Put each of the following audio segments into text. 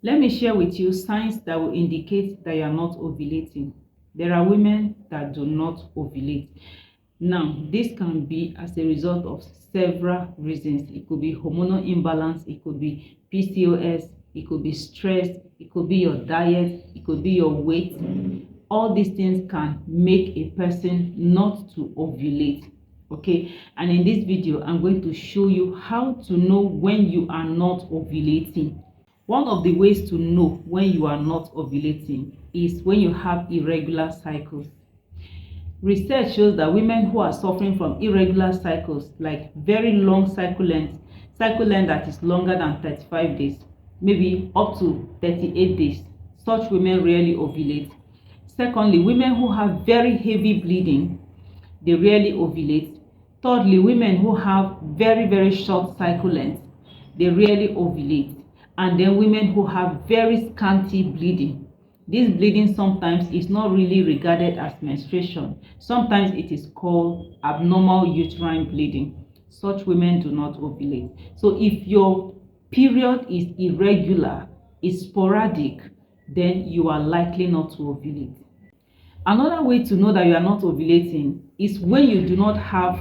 Let me share with you signs that will indicate that you are not ovulating. There are women that do not ovulate. Now, this can be as a result of several reasons. It could be hormonal imbalance, it could be PCOS, it could be stress, it could be your diet, it could be your weight. All these things can make a person not to ovulate. Okay, and in this video I'm going to show you how to know when you are not ovulating. One of the ways to know when you are not ovulating is when you have irregular cycles. Research shows that women who are suffering from irregular cycles, like very long cycle length that is longer than 35 days, maybe up to 38 days, such women rarely ovulate. Secondly, women who have very heavy bleeding, they rarely ovulate. Thirdly, women who have very short cycle length, they rarely ovulate. And then women who have very scanty bleeding. This bleeding sometimes is not really regarded as menstruation. Sometimes it is called abnormal uterine bleeding. Such women do not ovulate. So if your period is irregular, is sporadic, then you are likely not to ovulate. Another way to know that you are not ovulating is when you do not have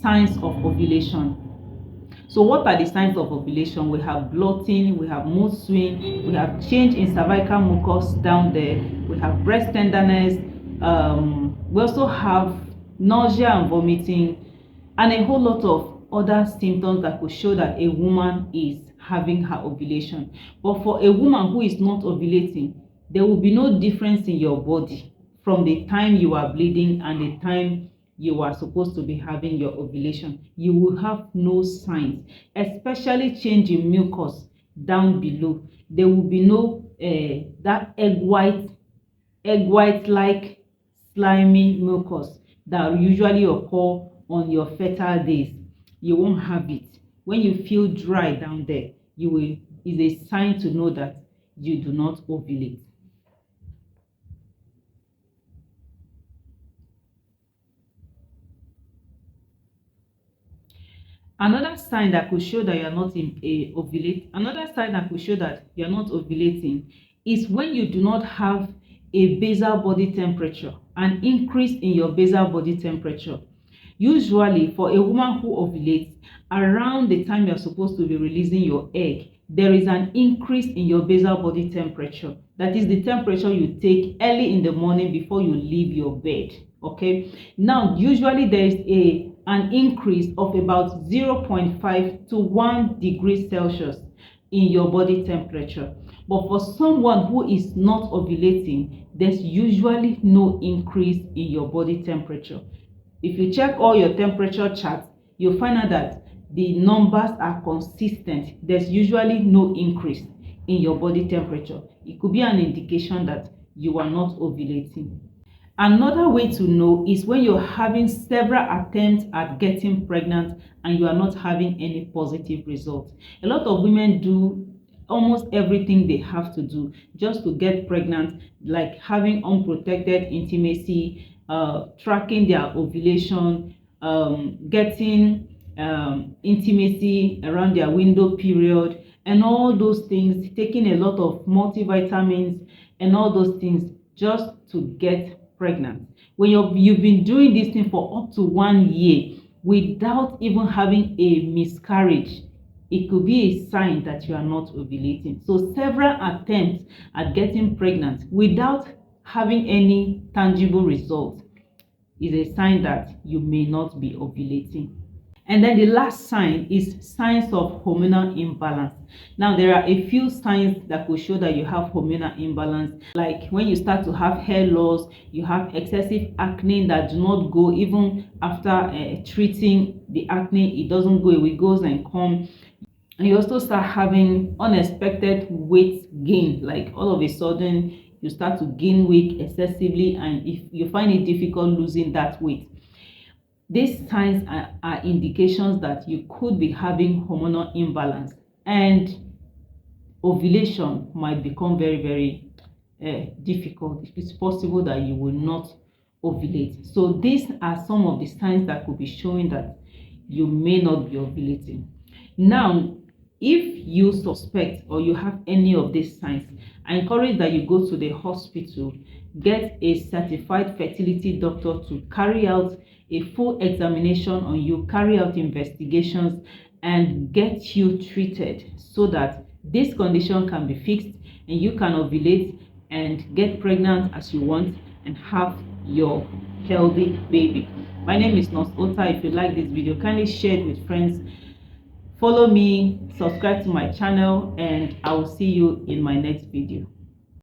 signs of ovulation. So what are the signs of ovulation? We have bloating, we have mood swing, we have change in cervical mucus down there, we have breast tenderness, we also have nausea and vomiting, and a whole lot of other symptoms that could show that a woman is having her ovulation. But for a woman who is not ovulating, there will be no difference in your body from the time you are bleeding and the time you are supposed to be having your ovulation. You will have no signs, especially change in mucus down below. There will be no that egg white like slimy mucus that usually occur on your fertile days. You won't have it. When you feel dry down there, is a sign to know that you do not ovulate. Another sign that could show that you are not another sign that could show that you are not ovulating is when you do not have a basal body temperature, an increase in your basal body temperature. Usually for a woman who ovulates, around the time you're supposed to be releasing your egg, there is an increase in your basal body temperature. That is the temperature you take early in the morning before you leave your bed. Okay, now usually there is an increase of about 0.5 to 1 degree Celsius in your body temperature. But for someone who is not ovulating, there's usually no increase in your body temperature. If you check all your temperature charts, you'll find out that the numbers are consistent. There's usually no increase in your body temperature. It could be an indication that you are not ovulating. Another way to know is when you're having several attempts at getting pregnant and you are not having any positive results. A lot of women do almost everything they have to do just to get pregnant, like having unprotected intimacy, tracking their ovulation, getting intimacy around their window period, and all those things, taking a lot of multivitamins and all those things just to get pregnant. When you've been doing this thing for up to 1 year without even having a miscarriage, it could be a sign that you are not ovulating. So several attempts at getting pregnant without having any tangible results is a sign that you may not be ovulating. And then the last sign is signs of hormonal imbalance. Now, there are a few signs that could show that you have hormonal imbalance, like when you start to have hair loss, you have excessive acne that do not go even after treating the acne. It doesn't go away, it goes and comes. And you also start having unexpected weight gain, like all of a sudden you start to gain weight excessively, and if you find it difficult losing that weight. These signs are indications that you could be having hormonal imbalance, and ovulation might become very difficult. It's possible that you will not ovulate. So these are some of the signs that could be showing that you may not be ovulating. Now, If you suspect or you have any of these signs, I encourage that you go to the hospital, get a certified fertility doctor to carry out a full examination on you, carry out investigations, and get you treated so that this condition can be fixed and you can ovulate and get pregnant as you want and have your healthy baby. My name is Nurse Ota. If you like this video, kindly share it with friends. Follow me, subscribe to my channel, and I will see you in my next video.